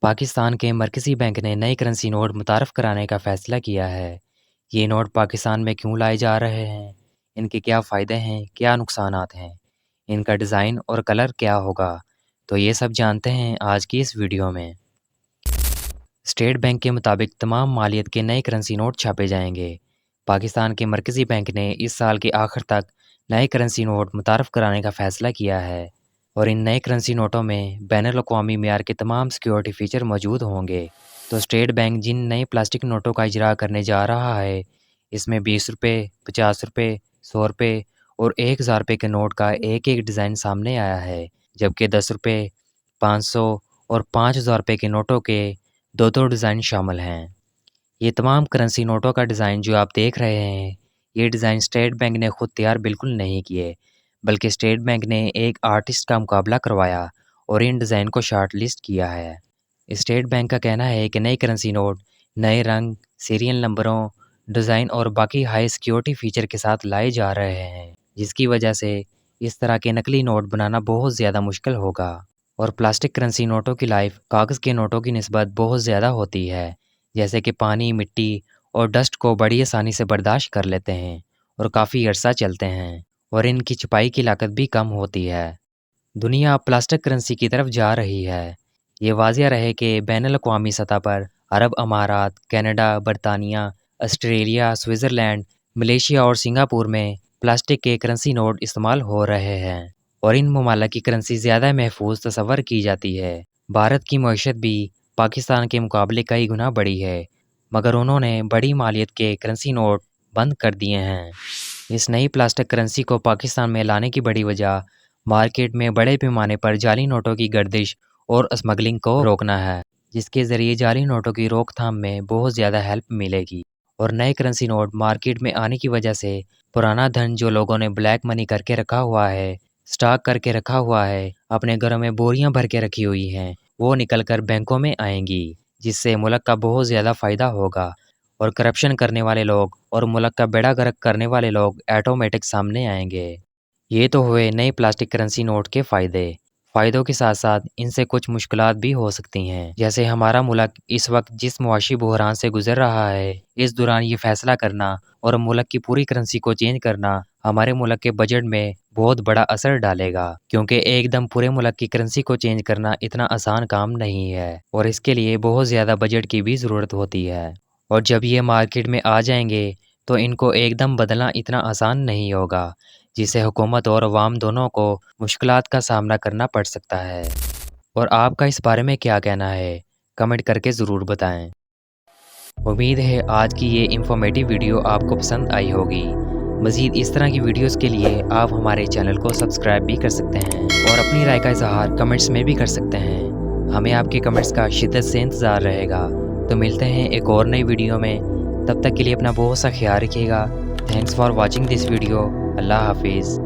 پاکستان کے مرکزی بینک نے نئے کرنسی نوٹ متعارف کرانے کا فیصلہ کیا ہے۔ یہ نوٹ پاکستان میں کیوں لائے جا رہے ہیں؟ ان کے کیا فائدے ہیں، کیا نقصانات ہیں؟ ان کا ڈیزائن اور کلر کیا ہوگا؟ تو یہ سب جانتے ہیں آج کی اس ویڈیو میں۔ اسٹیٹ بینک کے مطابق تمام مالیت کے نئے کرنسی نوٹ چھاپے جائیں گے۔ پاکستان کے مرکزی بینک نے اس سال کے آخر تک نئے کرنسی نوٹ متعارف کرانے کا فیصلہ کیا ہے، اور ان نئے کرنسی نوٹوں میں بین الاقوامی معیار کے تمام سیکیورٹی فیچر موجود ہوں گے۔ تو اسٹیٹ بینک جن نئے پلاسٹک نوٹوں کا اجرا کرنے جا رہا ہے، اس میں 20 روپے، 50 روپے، 100 روپے اور 1000 روپے کے نوٹ کا ایک ایک ڈیزائن سامنے آیا ہے، جبکہ 10 روپے، 500 اور 5000 روپے کے نوٹوں کے دو ڈیزائن شامل ہیں۔ یہ تمام کرنسی نوٹوں کا ڈیزائن جو آپ دیکھ رہے ہیں، یہ ڈیزائن اسٹیٹ بینک نے خود تیار بالکل نہیں کیے، بلکہ اسٹیٹ بینک نے ایک آرٹسٹ کا مقابلہ کروایا اور ان ڈیزائن کو شارٹ لسٹ کیا ہے۔ اسٹیٹ بینک کا کہنا ہے کہ نئے کرنسی نوٹ نئے رنگ، سیریل نمبروں، ڈیزائن اور باقی ہائی سیکیورٹی فیچر کے ساتھ لائے جا رہے ہیں، جس کی وجہ سے اس طرح کے نقلی نوٹ بنانا بہت زیادہ مشکل ہوگا، اور پلاسٹک کرنسی نوٹوں کی لائف کاغذ کے نوٹوں کی نسبت بہت زیادہ ہوتی ہے، جیسے کہ پانی، مٹی اور ڈسٹ کو بڑی آسانی سے برداشت کر لیتے ہیں اور کافی عرصہ چلتے ہیں، اور ان کی چھپائی کی لاگت بھی کم ہوتی ہے۔ دنیا اب پلاسٹک کرنسی کی طرف جا رہی ہے۔ یہ واضح رہے کہ بین الاقوامی سطح پر عرب امارات، کینیڈا، برطانیہ، آسٹریلیا، سوئٹزرلینڈ، ملیشیا اور سنگاپور میں پلاسٹک کے کرنسی نوٹ استعمال ہو رہے ہیں، اور ان ممالک کی کرنسی زیادہ محفوظ تصور کی جاتی ہے۔ بھارت کی معیشت بھی پاکستان کے مقابلے کئی گنا بڑی ہے، مگر انہوں نے بڑی مالیت کے کرنسی نوٹ بند کر دیے ہیں۔ اس نئی پلاسٹک کرنسی کو پاکستان میں لانے کی بڑی وجہ مارکیٹ میں بڑے پیمانے پر جعلی نوٹوں کی گردش اور اسمگلنگ کو روکنا ہے، جس کے ذریعے جعلی نوٹوں کی روک تھام میں بہت زیادہ ہیلپ ملے گی، اور نئے کرنسی نوٹ مارکیٹ میں آنے کی وجہ سے پرانا دھن جو لوگوں نے بلیک منی کر کے رکھا ہوا ہے، سٹاک کر کے رکھا ہوا ہے، اپنے گھروں میں بوریاں بھر کے رکھی ہوئی ہیں، وہ نکل کر بینکوں میں آئیں گی، جس سے ملک کا بہت زیادہ فائدہ ہوگا، اور کرپشن کرنے والے لوگ اور ملک کا بیڑا غرق کرنے والے لوگ آٹومیٹک سامنے آئیں گے۔ یہ تو ہوئے نئے پلاسٹک کرنسی نوٹ کے فائدوں کے ساتھ ساتھ ان سے کچھ مشکلات بھی ہو سکتی ہیں، جیسے ہمارا ملک اس وقت جس معاشی بحران سے گزر رہا ہے، اس دوران یہ فیصلہ کرنا اور ملک کی پوری کرنسی کو چینج کرنا ہمارے ملک کے بجٹ میں بہت بڑا اثر ڈالے گا، کیونکہ ایک دم پورے ملک کی کرنسی کو چینج کرنا اتنا آسان کام نہیں ہے، اور اس کے لیے بہت زیادہ بجٹ کی بھی ضرورت ہوتی ہے، اور جب یہ مارکیٹ میں آ جائیں گے تو ان کو ایک دم بدلنا اتنا آسان نہیں ہوگا، جس سے حکومت اور عوام دونوں کو مشکلات کا سامنا کرنا پڑ سکتا ہے۔ اور آپ کا اس بارے میں کیا کہنا ہے؟ کمنٹ کر کے ضرور بتائیں۔ امید ہے آج کی یہ انفارمیٹیو ویڈیو آپ کو پسند آئی ہوگی۔ مزید اس طرح کی ویڈیوز کے لیے آپ ہمارے چینل کو سبسکرائب بھی کر سکتے ہیں، اور اپنی رائے کا اظہار کمنٹس میں بھی کر سکتے ہیں۔ ہمیں آپ کے کمنٹس کا شدت سے انتظار رہے گا۔ تو ملتے ہیں ایک اور نئی ویڈیو میں، تب تک کے لیے اپنا بہت سا خیال رکھیے گا۔ Thanks for watching this video. اللہ حافظ۔